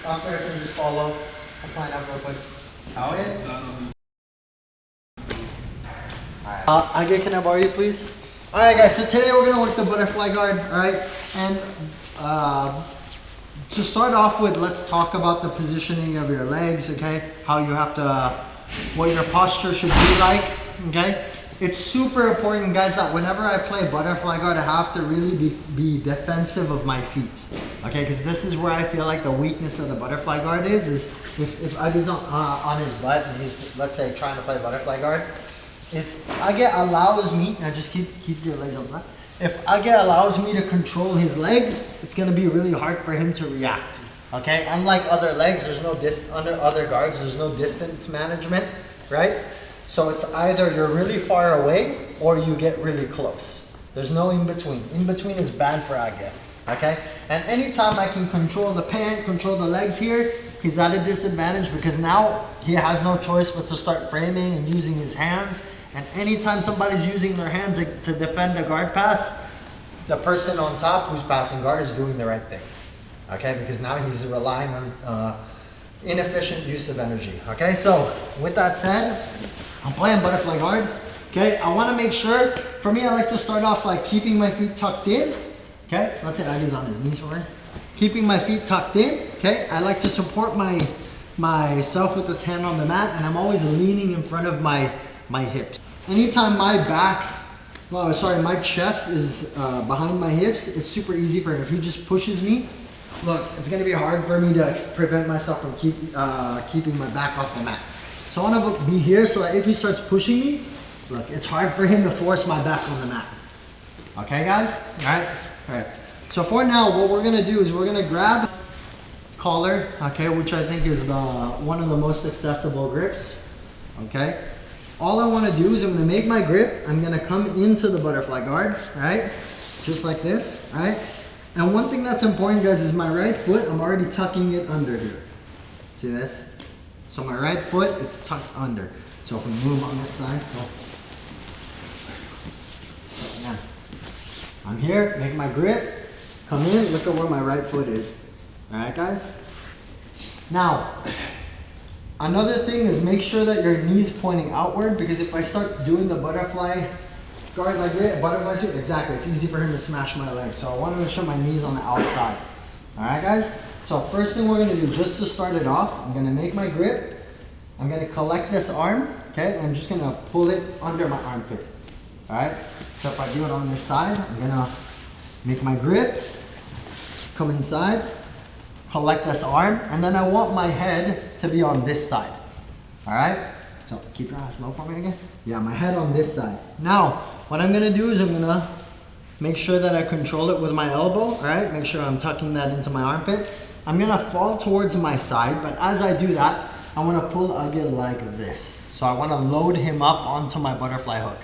After I can just follow. Let's line up real quick. Alright. Can I borrow you, please? Alright guys, so today we're gonna work the butterfly guard, alright? And to start off with, let's talk about the positioning of your legs, okay? How you have to, what your posture should be like, okay? It's super important, guys, that whenever I play butterfly guard, I have to really be defensive of my feet, okay? Because this is where I feel like the weakness of the butterfly guard is if Agi's on his butt and he's, let's say, trying to play butterfly guard, if Agi allows me, now just keep your legs on that. If Agi allows me to control his legs, it's gonna be really hard for him to react, okay? Unlike other legs, there's no under other guards, there's no distance management, right? So it's either you're really far away or you get really close. There's no in between. In between is bad for Agi, okay? And anytime I can control the pant, control the legs here, he's at a disadvantage because now he has no choice but to start framing and using his hands. And anytime somebody's using their hands to defend a guard pass, the person on top who's passing guard is doing the right thing, okay? Because now he's relying on inefficient use of energy, okay? So with that said, I'm playing butterfly guard, okay? I wanna make sure, for me, I like to start off like keeping my feet tucked in, okay? Let's say Agi's on his knees for me. Keeping my feet tucked in, okay? I like to support myself with this hand on the mat, and I'm always leaning in front of my hips. Anytime my my chest is behind my hips, it's super easy for him. If he just pushes me, look, it's gonna be hard for me to prevent myself from keeping my back off the mat. So I wanna be here so that if he starts pushing me, look, it's hard for him to force my back on the mat. Okay, guys? All right. So for now, what we're gonna do is we're gonna grab collar, okay, which I think is one of the most accessible grips, okay? All I want to do is I'm going to make my grip. I'm going to come into the butterfly guard, right? Just like this, right? And one thing that's important, guys, is my right foot, I'm already tucking it under here. See this? So my right foot, it's tucked under. So if we move on this side, yeah. I'm here, make my grip, come in, look at where my right foot is. All right, guys? Now, another thing is make sure that your knee's pointing outward, because if I start doing the butterfly guard like this, butterfly suit, exactly, it's easy for him to smash my leg. So I want to make sure my knee's on the outside. All right, guys? So first thing we're going to do, just to start it off, I'm going to make my grip. I'm going to collect this arm, okay? And I'm just going to pull it under my armpit. All right? So if I do it on this side, I'm going to make my grip, come inside, collect this arm, and then I want my head to be on this side. All right? So keep your eyes low for me again. Yeah, my head on this side. Now, what I'm gonna do is I'm gonna make sure that I control it with my elbow, all right? Make sure I'm tucking that into my armpit. I'm gonna fall towards my side, but as I do that, I wanna pull Agi like this. So I wanna load him up onto my butterfly hook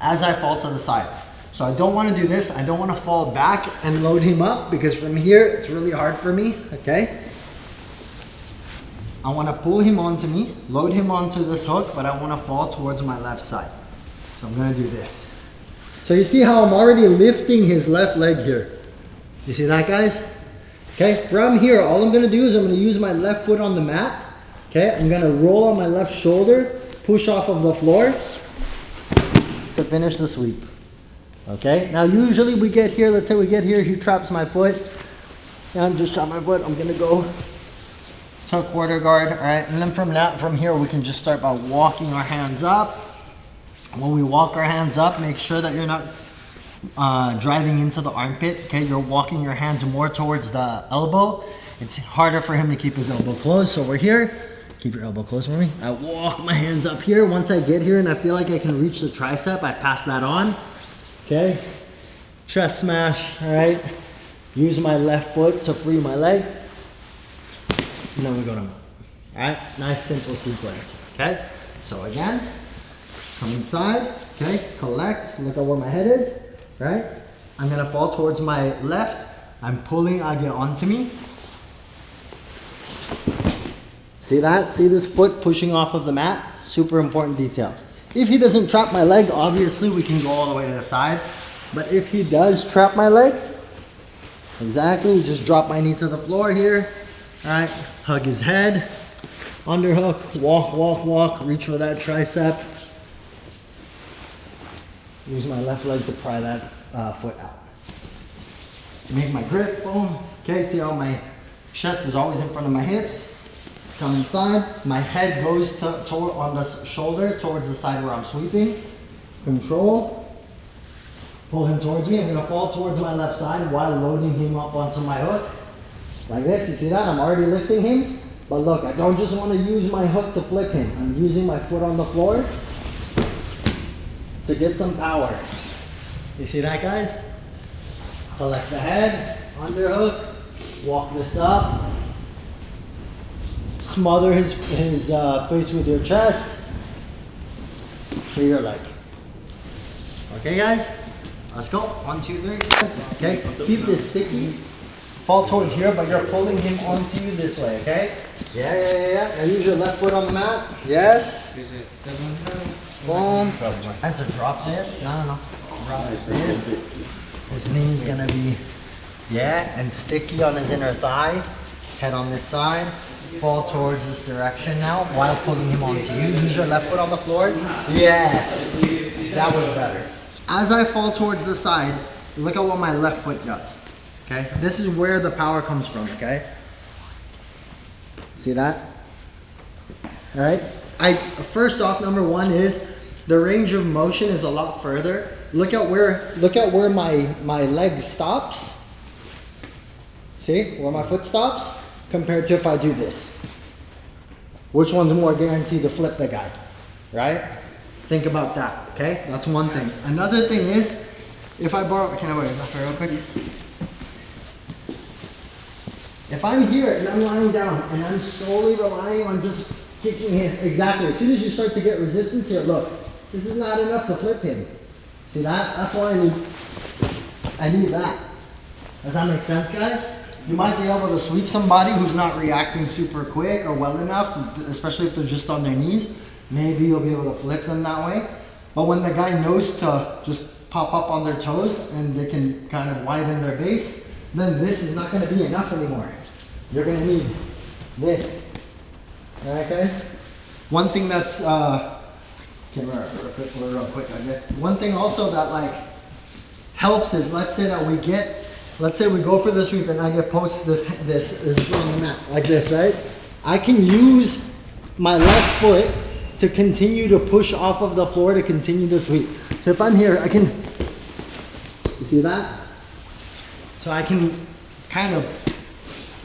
as I fall to the side. So I don't want to do this. I don't want to fall back and load him up, because from here it's really hard for me, okay? I want to pull him onto me, load him onto this hook, but I want to fall towards my left side. So I'm going to do this. So you see how I'm already lifting his left leg here. You see that, guys? Okay, from here, all I'm going to do is I'm going to use my left foot on the mat. Okay, I'm going to roll on my left shoulder, push off of the floor to finish the sweep. Okay, now usually we get here, let's say we get here, he traps my foot, and just trap my foot, I'm gonna go tuck quarter guard, all right? And then from here, we can just start by walking our hands up. When we walk our hands up, make sure that you're not driving into the armpit, okay? You're walking your hands more towards the elbow. It's harder for him to keep his elbow closed, so we're here. Keep your elbow close for me. I walk my hands up here. Once I get here and I feel like I can reach the tricep, I pass that on. Okay, chest smash, all right? Use my left foot to free my leg. And then we go to mount. All right, nice simple sequence, okay? So again, come inside, okay? Collect, look at where my head is, right? I'm gonna fall towards my left. I'm pulling Agi onto me. See that? See this foot pushing off of the mat? Super important detail. If he doesn't trap my leg, obviously we can go all the way to the side. But if he does trap my leg, exactly, just drop my knee to the floor here, All right, hug his head, underhook, walk, walk, walk, reach for that tricep. Use my left leg to pry that foot out. Make my grip, boom. Okay, see how my chest is always in front of my hips. Come inside, my head goes on the shoulder towards the side where I'm sweeping. Control, pull him towards me. I'm gonna fall towards my left side while loading him up onto my hook. Like this, you see that? I'm already lifting him. But look, I don't just wanna use my hook to flip him. I'm using my foot on the floor to get some power. You see that, guys? Collect the head, underhook, walk this up. Smother his face with your chest. For your leg. Okay, guys? Let's go. 1, 2, 3. Okay, keep this sticky. Fall towards here, but you're pulling him onto you this way, okay? Yeah. Now use your left foot on the mat. Yes. Boom. And to drop this. No. Drop this. His knee's gonna be, and sticky on his inner thigh. Head on this side. Fall towards this direction now while pulling him onto you. Use your left foot on the floor. Yes. That was better. As I fall towards the side, look at what my left foot does. Okay? This is where the power comes from, okay? See that? All right? First off, number one is the range of motion is a lot further. Look at where my leg stops. See? Where my foot stops compared to if I do this. Which one's more guaranteed to flip the guy? Right? Think about that, okay? That's one thing. Another thing is, if I borrow, can I borrow this real quick? If I'm here and I'm lying down and I'm solely relying on just kicking his, exactly, as soon as you start to get resistance here, look, this is not enough to flip him. See that? That's why I need that. Does that make sense, guys? You might be able to sweep somebody who's not reacting super quick or well enough, especially if they're just on their knees. Maybe you'll be able to flip them that way. But when the guy knows to just pop up on their toes and they can kind of widen their base, then this is not going to be enough anymore. You're going to need this. All right, guys? One thing that's, real quick. One thing also that like helps is, let's say we go for the sweep and I get post this on the mat like this, right? I can use my left foot to continue to push off of the floor to continue the sweep. So if I'm here, I can, you see that? So I can kind of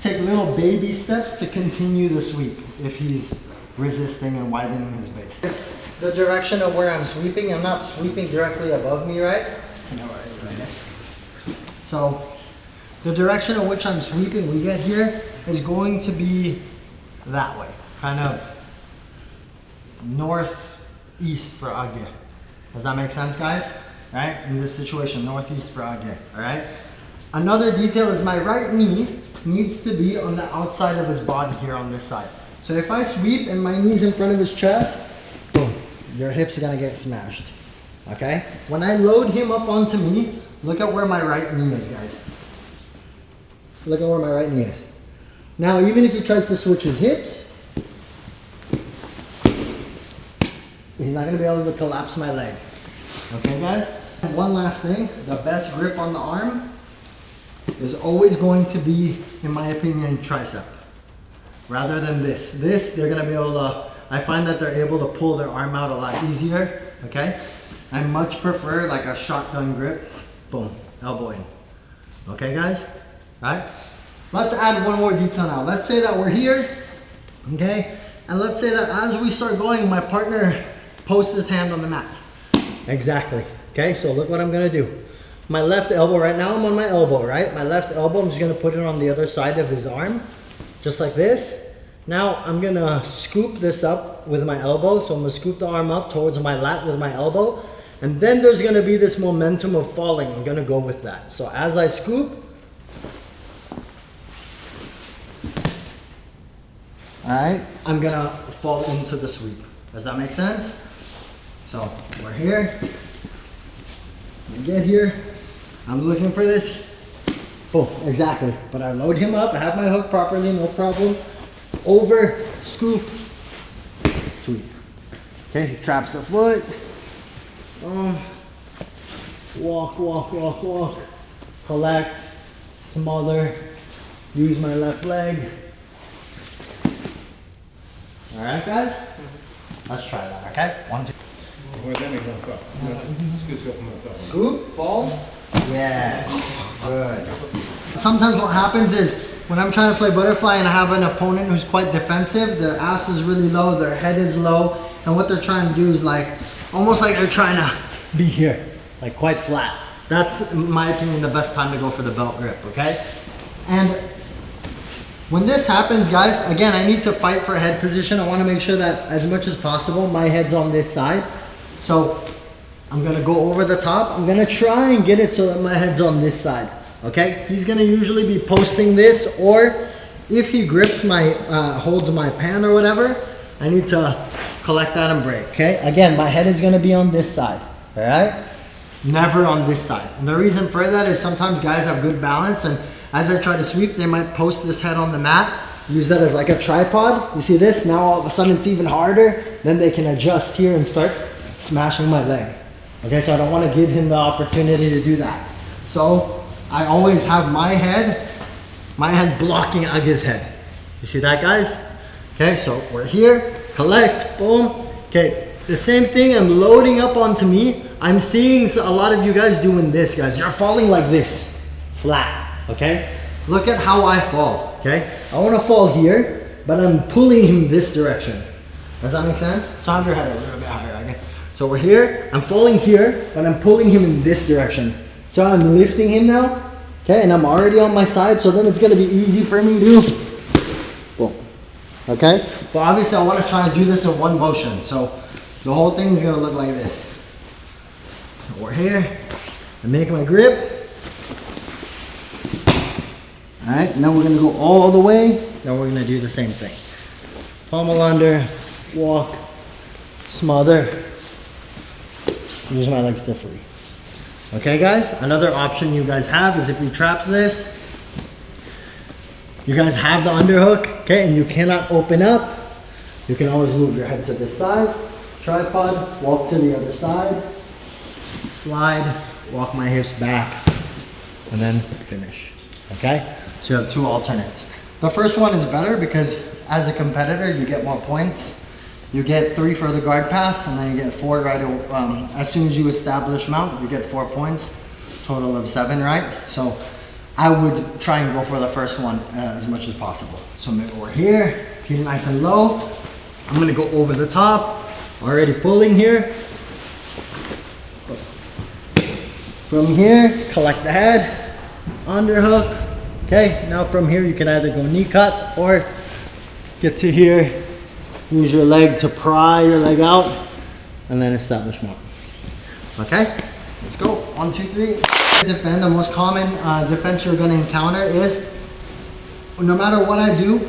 take little baby steps to continue the sweep if he's resisting and widening his base. The direction of where I'm sweeping, I'm not sweeping directly above me, right? No, right. So the direction in which I'm sweeping, we get here, is going to be that way, kind of northeast for Agge. Does that make sense, guys? Right? In this situation, northeast for Agge, all right? Another detail is my right knee needs to be on the outside of his body here on this side. So if I sweep and my knee's in front of his chest, boom, your hips are gonna get smashed, okay? When I load him up onto me, look at where my right knee is, guys. Look at where my right knee is. Now, even if he tries to switch his hips, he's not gonna be able to collapse my leg. Okay, guys? And one last thing, the best grip on the arm is always going to be, in my opinion, tricep. Rather than this. This, they're gonna be able to, I find that they're able to pull their arm out a lot easier, okay? I much prefer like a shotgun grip, boom, elbow in. Okay, guys? Right? Let's add one more detail now. Let's say that we're here, okay? And let's say that as we start going, my partner posts his hand on the mat. Exactly, okay? So look what I'm gonna do. My left elbow, right now I'm on my elbow, right? My left elbow, I'm just gonna put it on the other side of his arm, just like this. Now I'm gonna scoop this up with my elbow. So I'm gonna scoop the arm up towards my lat with my elbow. And then there's gonna be this momentum of falling. I'm gonna go with that. So as I scoop, all right, I'm gonna fall into the sweep. Does that make sense? So we're here, we get here, I'm looking for this Oh, exactly. But I load him up, I have my hook properly, no problem. Over, scoop, sweep. Okay, he traps the foot. Walk, walk, walk, walk. Collect, smother, use my left leg. All right, guys? Let's try that, okay? 1, 2. Scoop, fall. Yes, good. Sometimes what happens is when I'm trying to play butterfly and I have an opponent who's quite defensive, their ass is really low, their head is low, and what they're trying to do is like, almost like they're trying to be here, like quite flat. That's, in my opinion, the best time to go for the belt grip, okay? And when this happens, guys, again, I need to fight for head position. I want to make sure that as much as possible, my head's on this side. So I'm gonna go over the top. I'm gonna try and get it so that my head's on this side, okay? He's gonna usually be posting this, or if he grips my, holds my pan or whatever, I need to collect that and break, okay? Again, my head is gonna be on this side, all right? Never on this side. And the reason for that is sometimes guys have good balance, and as I try to sweep, they might post this head on the mat, use that as like a tripod. You see this? Now all of a sudden it's even harder. Then they can adjust here and start smashing my leg. Okay, so I don't want to give him the opportunity to do that. So I always have my head blocking Aga's head. You see that, guys? Okay, so we're here, collect, boom. Okay, the same thing, I'm loading up onto me. I'm seeing a lot of you guys doing this, guys. You're falling like this, flat, okay? Look at how I fall, okay? I want to fall here, but I'm pulling him this direction. Does that make sense? So have your head a little bit higher again. So we're here, I'm falling here, but I'm pulling him in this direction. So I'm lifting him now, okay? And I'm already on my side, so then it's gonna be easy for me to, boom, okay? But obviously I wanna try and do this in one motion. So the whole thing is gonna look like this. We're here, I make my grip. All right, now we're gonna go all the way. Then we're gonna do the same thing. Pommel under, walk, smother, use my legs to free. Okay, guys? Another option you guys have is if he traps this, you guys have the underhook, okay, and you cannot open up, you can always move your head to this side, tripod, walk to the other side, slide, walk my hips back, and then finish, okay? So you have two alternates. The first one is better because as a competitor, you get more points. You get 3 for the guard pass, and then you get 4 right as soon as you establish mount, you get 4 points, total of 7, right? So I would try and go for the first one as much as possible. So maybe we're here, he's nice and low. I'm gonna go over the top, already pulling here. From here, collect the head, underhook. Okay, now from here you can either go knee cut or get to here, use your leg to pry your leg out, and then establish mount. Okay, let's go. 1, 2, 3. Defend, the most common defense you're gonna encounter is, no matter what I do,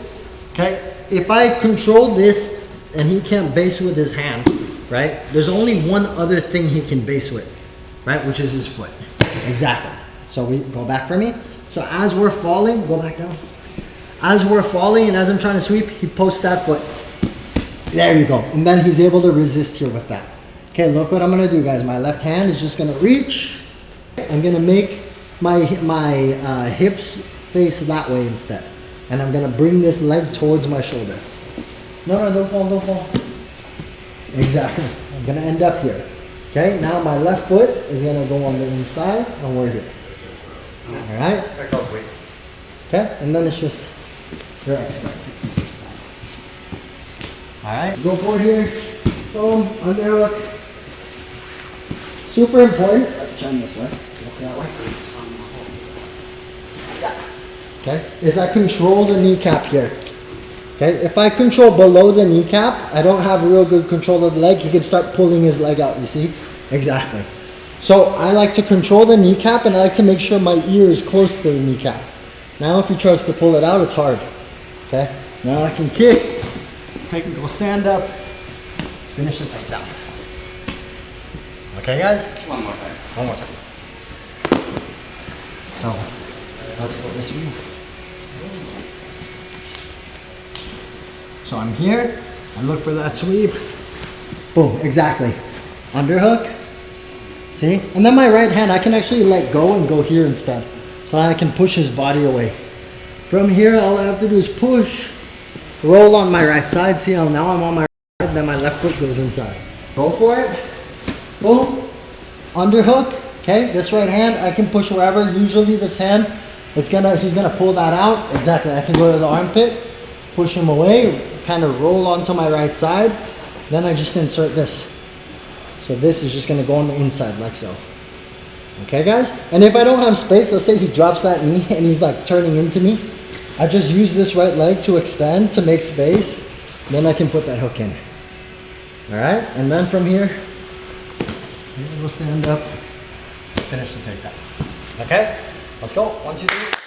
okay, if I control this and he can't base with his hand, right, there's only one other thing he can base with, right, which is his foot. Exactly. So we go back for me. So as we're falling, go back down. As we're falling and as I'm trying to sweep, he posts that foot. There you go. And then he's able to resist here with that. Okay, look what I'm gonna do, guys. My left hand is just gonna reach. I'm gonna make my hips face that way instead. And I'm gonna bring this leg towards my shoulder. No, don't fall, don't fall. Exactly. I'm gonna end up here. Okay, now my left foot is gonna go on the inside and we're here. All right? Okay, and then it's just your expert. All right, go for it here. Boom, underhook. Super important. Let's turn this way. Look that way. Okay, is I control the kneecap here. Okay, if I control below the kneecap, I don't have real good control of the leg. He can start pulling his leg out, you see? Exactly. So I like to control the kneecap and I like to make sure my ear is close to the kneecap. Now if he tries to pull it out, it's hard. Okay, now I can kick, technical stand up, finish the takedown. Okay guys? One more time. One more time. So, let's go this way. So I'm here, I look for that sweep. Boom, exactly. Underhook. See? And then my right hand, I can actually let go and go here instead. So I can push his body away. From here, all I have to do is push, roll on my right side. See how now I'm on my right side, then my left foot goes inside. Go for it. Boom. Underhook. Okay, this right hand, I can push wherever. Usually this hand, he's gonna pull that out. Exactly, I can go to the armpit, push him away, kind of roll onto my right side. Then I just insert this. So this is just gonna go on the inside like so. Okay guys? And if I don't have space, let's say he drops that knee and he's like turning into me, I just use this right leg to extend to make space. Then I can put that hook in. All right, and then from here, we'll stand up, finish the takedown. Okay, let's go. 1, 2, 3.